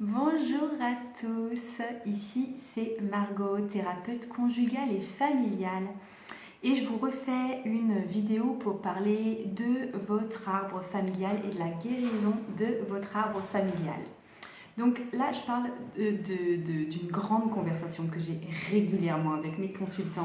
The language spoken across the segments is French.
Bonjour à tous, ici c'est Margot, thérapeute conjugale et familiale. Et je vous refais une vidéo pour parler de votre arbre familial et de la guérison de votre arbre familial. Donc là, je parle d'une grande conversation que j'ai régulièrement avec mes consultantes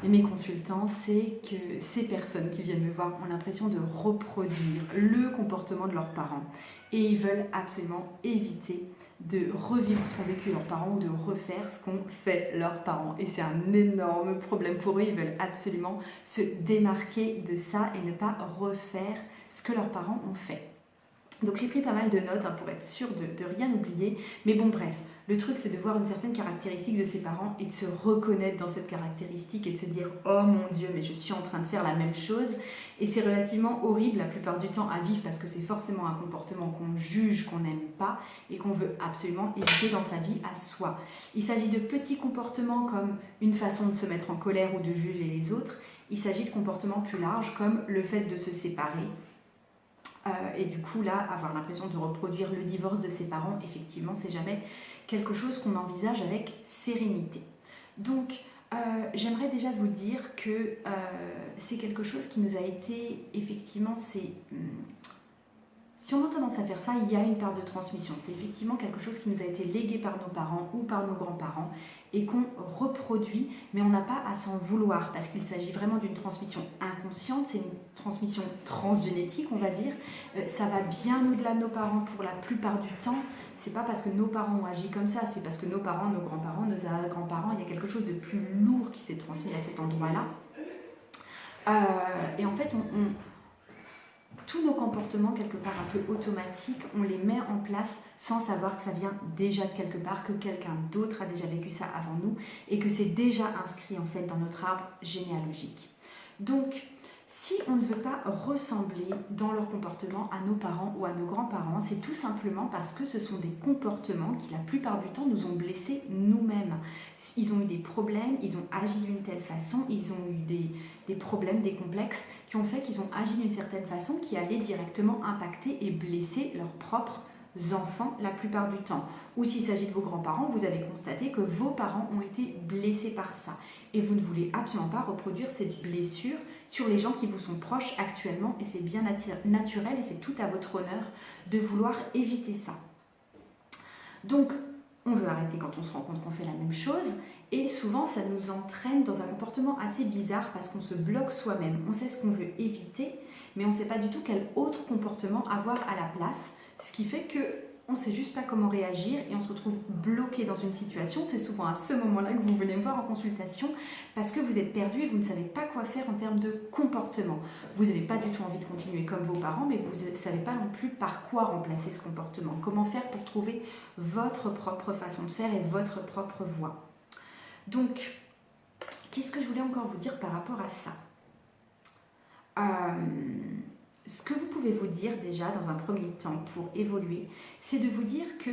et mes consultants, c'est que ces personnes qui viennent me voir ont l'impression de reproduire le comportement de leurs parents. Et ils veulent absolument éviter de revivre ce qu'ont vécu leurs parents ou de refaire ce qu'ont fait leurs parents. Et c'est un énorme problème pour eux. Ils veulent absolument se démarquer de ça et ne pas refaire ce que leurs parents ont fait. Donc j'ai pris pas mal de notes pour être sûre de rien oublier. Mais bon, bref, le truc c'est de voir une certaine caractéristique de ses parents et de se reconnaître dans cette caractéristique et de se dire « Oh mon Dieu, mais je suis en train de faire la même chose ». Et c'est relativement horrible la plupart du temps à vivre parce que c'est forcément un comportement qu'on juge, qu'on n'aime pas et qu'on veut absolument éviter dans sa vie à soi. Il s'agit de petits comportements comme une façon de se mettre en colère ou de juger les autres. Il s'agit de comportements plus larges comme le fait de se séparer. Et du coup, là, avoir l'impression de reproduire le divorce de ses parents, effectivement, c'est jamais quelque chose qu'on envisage avec sérénité. Donc, j'aimerais déjà vous dire que c'est quelque chose qui nous a été, effectivement, si on a tendance à faire ça, il y a une part de transmission. C'est effectivement quelque chose qui nous a été légué par nos parents ou par nos grands-parents et qu'on reproduit, mais on n'a pas à s'en vouloir parce qu'il s'agit vraiment d'une transmission inconsciente, c'est une transmission transgénétique, on va dire. Ça va bien au-delà de nos parents pour la plupart du temps. C'est pas parce que nos parents ont agi comme ça, c'est parce que nos parents, nos grands-parents, nos grands-parents, il y a quelque chose de plus lourd qui s'est transmis à cet endroit-là. Et en fait, tous nos comportements, quelque part un peu automatiques, on les met en place sans savoir que ça vient déjà de quelque part, que quelqu'un d'autre a déjà vécu ça avant nous et que c'est déjà inscrit en fait dans notre arbre généalogique. Donc, si on ne veut pas ressembler dans leur comportement à nos parents ou à nos grands-parents, c'est tout simplement parce que ce sont des comportements qui, la plupart du temps, nous ont blessés nous-mêmes. Ils ont eu des problèmes, ils ont agi d'une telle façon, ils ont eu des problèmes, des complexes qui ont fait qu'ils ont agi d'une certaine façon qui allait directement impacter et blesser leurs propres enfants la plupart du temps. Ou s'il s'agit de vos grands-parents, vous avez constaté que vos parents ont été blessés par ça. Et vous ne voulez absolument pas reproduire cette blessure sur les gens qui vous sont proches actuellement. Et c'est bien naturel et c'est tout à votre honneur de vouloir éviter ça. Donc, on veut arrêter quand on se rend compte qu'on fait la même chose. Et souvent, ça nous entraîne dans un comportement assez bizarre parce qu'on se bloque soi-même. On sait ce qu'on veut éviter, mais on ne sait pas du tout quel autre comportement avoir à la place. Ce qui fait qu'on ne sait juste pas comment réagir et on se retrouve bloqué dans une situation. C'est souvent à ce moment-là que vous venez me voir en consultation parce que vous êtes perdu et vous ne savez pas quoi faire en termes de comportement. Vous n'avez pas du tout envie de continuer comme vos parents, mais vous ne savez pas non plus par quoi remplacer ce comportement. Comment faire pour trouver votre propre façon de faire et votre propre voie. Donc, qu'est-ce que je voulais encore vous dire par rapport à ça ? Ce que vous pouvez vous dire déjà dans un premier temps pour évoluer, c'est de vous dire que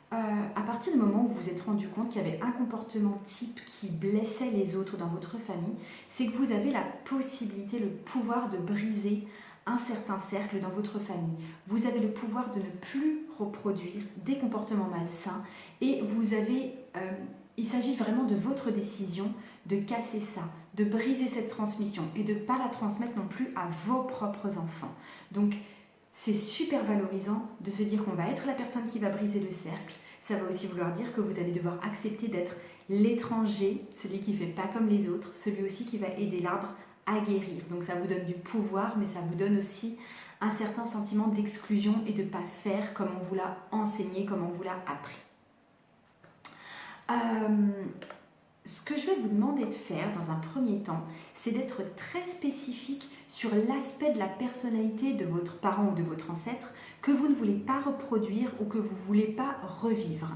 à partir du moment où vous vous êtes rendu compte qu'il y avait un comportement type qui blessait les autres dans votre famille, c'est que vous avez la possibilité, le pouvoir de briser un certain cercle dans votre famille. Vous avez le pouvoir de ne plus reproduire des comportements malsains et vous avez... il s'agit vraiment de votre décision de casser ça, de briser cette transmission et de ne pas la transmettre non plus à vos propres enfants. Donc, c'est super valorisant de se dire qu'on va être la personne qui va briser le cercle. Ça va aussi vouloir dire que vous allez devoir accepter d'être l'étranger, celui qui ne fait pas comme les autres, celui aussi qui va aider l'arbre à guérir. Donc, ça vous donne du pouvoir, mais ça vous donne aussi un certain sentiment d'exclusion et de ne pas faire comme on vous l'a enseigné, comme on vous l'a appris. Ce que je vais vous demander de faire dans un premier temps, c'est d'être très spécifique sur l'aspect de la personnalité de votre parent ou de votre ancêtre que vous ne voulez pas reproduire ou que vous ne voulez pas revivre.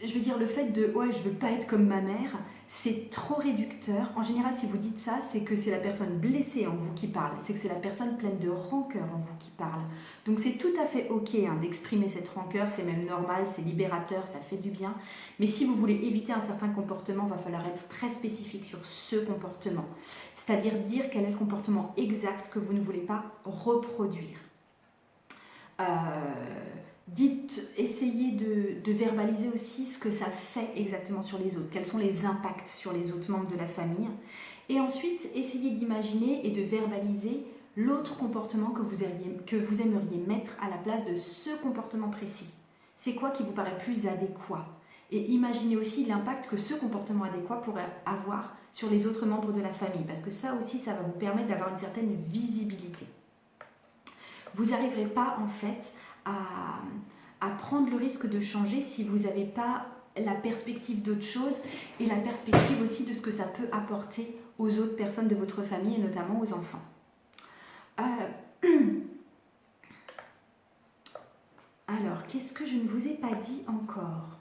Je veux dire, le fait de « ouais, je veux pas être comme ma mère », c'est trop réducteur. En général, si vous dites ça, c'est que c'est la personne blessée en vous qui parle, c'est que c'est la personne pleine de rancœur en vous qui parle. Donc c'est tout à fait ok d'exprimer cette rancœur, c'est même normal, c'est libérateur, ça fait du bien. Mais si vous voulez éviter un certain comportement, il va falloir être très spécifique sur ce comportement. C'est-à-dire dire quel est le comportement exact que vous ne voulez pas reproduire. Essayez de verbaliser aussi ce que ça fait exactement sur les autres, quels sont les impacts sur les autres membres de la famille. Et ensuite, essayez d'imaginer et de verbaliser l'autre comportement que vous aimeriez mettre à la place de ce comportement précis. C'est quoi qui vous paraît plus adéquat? Et imaginez aussi l'impact que ce comportement adéquat pourrait avoir sur les autres membres de la famille, parce que ça aussi, ça va vous permettre d'avoir une certaine visibilité. Vous n'arriverez pas en fait à prendre le risque de changer si vous n'avez pas la perspective d'autre chose et la perspective aussi de ce que ça peut apporter aux autres personnes de votre famille et notamment aux enfants. Alors, qu'est-ce que je ne vous ai pas dit encore?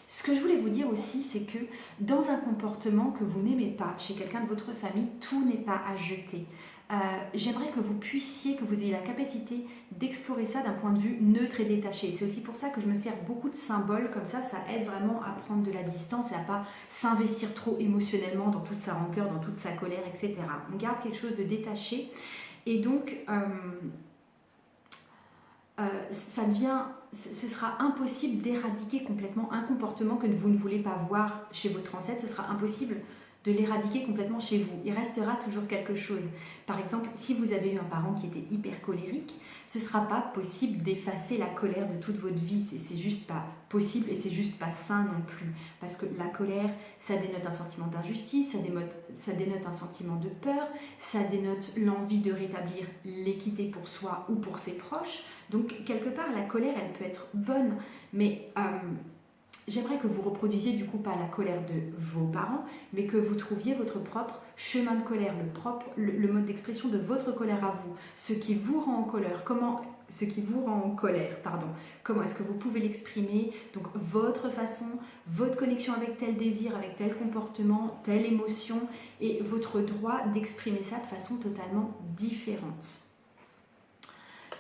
Ce que je voulais vous dire aussi, c'est que dans un comportement que vous n'aimez pas chez quelqu'un de votre famille, tout n'est pas à jeter. J'aimerais que vous ayez la capacité d'explorer ça d'un point de vue neutre et détaché. C'est aussi pour ça que je me sers beaucoup de symboles, comme ça aide vraiment à prendre de la distance et à pas s'investir trop émotionnellement dans toute sa rancœur, dans toute sa colère, etc. On garde quelque chose de détaché et donc ce sera impossible d'éradiquer complètement un comportement que vous ne voulez pas voir chez votre ancêtre, ce sera impossible de l'éradiquer complètement chez vous. Il restera toujours quelque chose. Par exemple, si vous avez eu un parent qui était hyper colérique, ce ne sera pas possible d'effacer la colère de toute votre vie. C'est juste pas possible et c'est juste pas sain non plus. Parce que la colère, ça dénote un sentiment d'injustice, ça dénote un sentiment de peur, ça dénote l'envie de rétablir l'équité pour soi ou pour ses proches. Donc, quelque part, la colère, elle peut être bonne, mais j'aimerais que vous reproduisiez du coup pas la colère de vos parents, mais que vous trouviez votre propre chemin de colère, le mode d'expression de votre colère à vous, ce qui vous rend en colère, comment est-ce que vous pouvez l'exprimer, donc votre façon, votre connexion avec tel désir, avec tel comportement, telle émotion, et votre droit d'exprimer ça de façon totalement différente.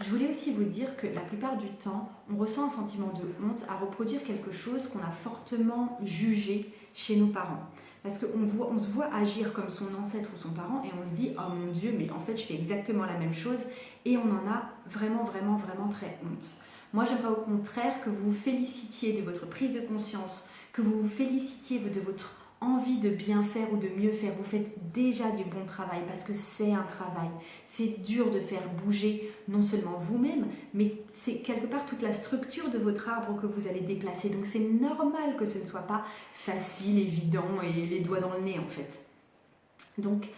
Je voulais aussi vous dire que la plupart du temps, on ressent un sentiment de honte à reproduire quelque chose qu'on a fortement jugé chez nos parents. Parce qu'on se voit agir comme son ancêtre ou son parent et on se dit « Oh mon Dieu, mais en fait, je fais exactement la même chose » et on en a vraiment, vraiment, vraiment très honte. Moi, j'aimerais au contraire que vous vous félicitiez de votre prise de conscience, que vous vous félicitiez de votre envie de bien faire ou de mieux faire. Vous faites déjà du bon travail parce que c'est un travail. C'est dur de faire bouger non seulement vous-même, mais c'est quelque part toute la structure de votre arbre que vous allez déplacer. Donc c'est normal que ce ne soit pas facile, évident et les doigts dans le nez en fait. Donc,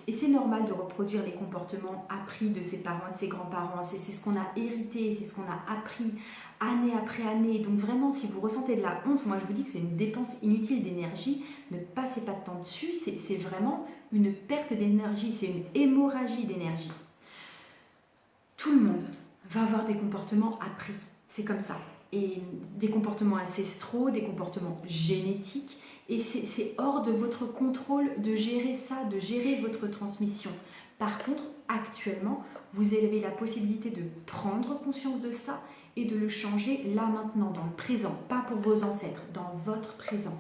et c'est normal de reproduire les comportements appris de ses parents, de ses grands-parents. C'est ce qu'on a hérité, c'est ce qu'on a appris année après année. Donc vraiment, si vous ressentez de la honte, moi je vous dis que c'est une dépense inutile d'énergie. Ne passez pas de temps dessus, c'est vraiment une perte d'énergie, c'est une hémorragie d'énergie. Tout le monde va avoir des comportements appris, c'est comme ça. Et des comportements ancestraux, des comportements génétiques. Et c'est hors de votre contrôle de gérer ça, de gérer votre transmission. Par contre, actuellement, vous avez la possibilité de prendre conscience de ça et de le changer là maintenant, dans le présent, pas pour vos ancêtres, dans votre présent.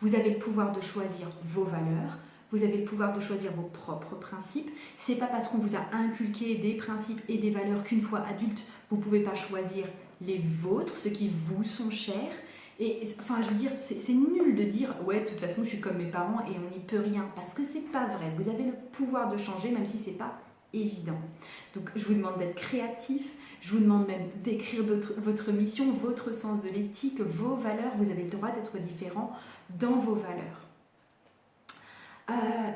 Vous avez le pouvoir de choisir vos valeurs, vous avez le pouvoir de choisir vos propres principes. C'est pas parce qu'on vous a inculqué des principes et des valeurs qu'une fois adulte, vous pouvez pas choisir les vôtres, ceux qui vous sont chers. Et enfin, je veux dire, c'est nul de dire « Ouais, de toute façon, je suis comme mes parents et on n'y peut rien », parce que c'est pas vrai. Vous avez le pouvoir de changer, même si c'est pas évident. Donc, je vous demande d'être créatif, je vous demande même d'écrire votre mission, votre sens de l'éthique, vos valeurs. Vous avez le droit d'être différent dans vos valeurs.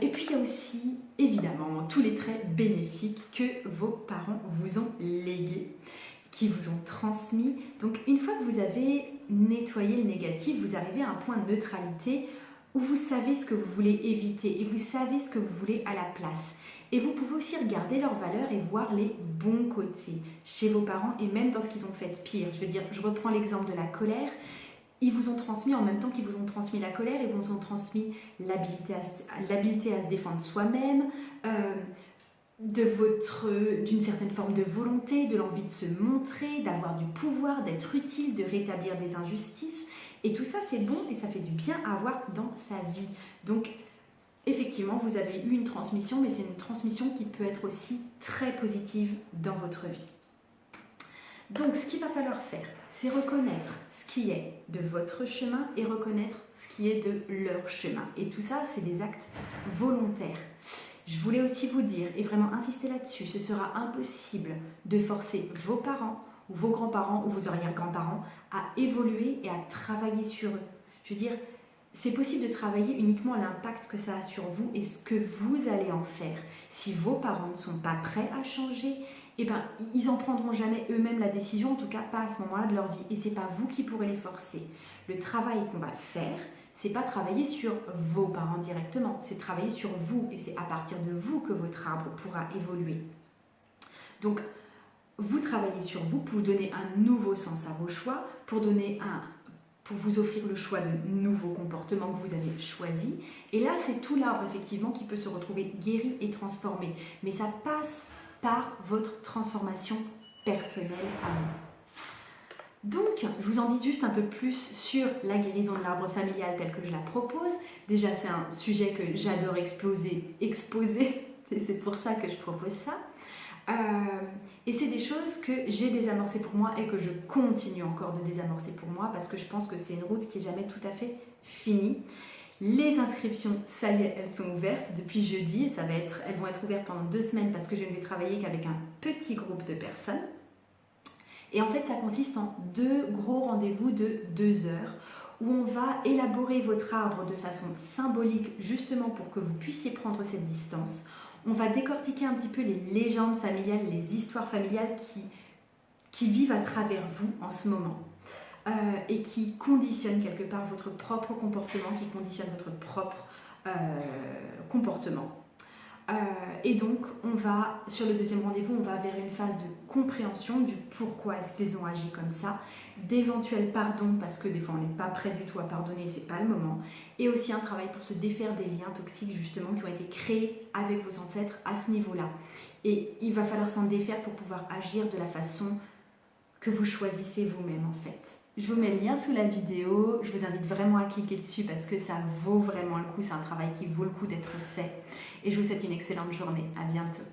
Et puis, il y a aussi, évidemment, tous les traits bénéfiques que vos parents vous ont légués, qui vous ont transmis. Donc, une fois que vous avez nettoyé le négatif, vous arrivez à un point de neutralité où vous savez ce que vous voulez éviter et vous savez ce que vous voulez à la place. Et vous pouvez aussi regarder leurs valeurs et voir les bons côtés chez vos parents et même dans ce qu'ils ont fait de pire. Je veux dire, je reprends l'exemple de la colère. Ils vous ont transmis, en même temps qu'ils vous ont transmis la colère, ils vous ont transmis l'habilité à se défendre soi-même, d'une certaine forme de volonté, de l'envie de se montrer, d'avoir du pouvoir, d'être utile, de rétablir des injustices. Et tout ça, c'est bon et ça fait du bien à avoir dans sa vie. Donc, effectivement, vous avez eu une transmission, mais c'est une transmission qui peut être aussi très positive dans votre vie. Donc, ce qu'il va falloir faire, c'est reconnaître ce qui est de votre chemin et reconnaître ce qui est de leur chemin. Et tout ça, c'est des actes volontaires. Je voulais aussi vous dire, et vraiment insister là-dessus, ce sera impossible de forcer vos parents ou vos grands-parents ou vos arrière-grands-parents à évoluer et à travailler sur eux. Je veux dire, c'est possible de travailler uniquement l'impact que ça a sur vous et ce que vous allez en faire. Si vos parents ne sont pas prêts à changer, eh ben, ils n'en prendront jamais eux-mêmes la décision, en tout cas pas à ce moment-là de leur vie. Et ce n'est pas vous qui pourrez les forcer. Le travail qu'on va faire, c'est pas travailler sur vos parents directement, c'est travailler sur vous. Et c'est à partir de vous que votre arbre pourra évoluer. Donc, vous travaillez sur vous pour donner un nouveau sens à vos choix, pour vous offrir le choix de nouveaux comportements que vous avez choisis. Et là, c'est tout l'arbre, effectivement, qui peut se retrouver guéri et transformé. Mais ça passe par votre transformation personnelle à vous. Donc, je vous en dis juste un peu plus sur la guérison de l'arbre familial telle que je la propose. Déjà, c'est un sujet que j'adore exposer, et c'est pour ça que je propose ça. Et c'est des choses que j'ai désamorcées pour moi et que je continue encore de désamorcer pour moi parce que je pense que c'est une route qui n'est jamais tout à fait finie. Les inscriptions, ça y est, elles sont ouvertes depuis jeudi et elles vont être ouvertes pendant 2 semaines parce que je ne vais travailler qu'avec un petit groupe de personnes. Et en fait, ça consiste en 2 gros rendez-vous de 2 heures où on va élaborer votre arbre de façon symbolique justement pour que vous puissiez prendre cette distance. On va décortiquer un petit peu les légendes familiales, les histoires familiales qui vivent à travers vous en ce moment et qui conditionnent quelque part votre propre comportement, qui conditionnent votre propre comportement. Et donc, sur le 2e rendez-vous, on va vers une phase de compréhension du pourquoi est-ce qu'ils ont agi comme ça, d'éventuels pardons, parce que des fois on n'est pas prêt du tout à pardonner, c'est pas le moment, et aussi un travail pour se défaire des liens toxiques justement qui ont été créés avec vos ancêtres à ce niveau-là. Et il va falloir s'en défaire pour pouvoir agir de la façon que vous choisissez vous-même en fait. Je vous mets le lien sous la vidéo, je vous invite vraiment à cliquer dessus parce que ça vaut vraiment le coup, c'est un travail qui vaut le coup d'être fait. Et je vous souhaite une excellente journée, à bientôt.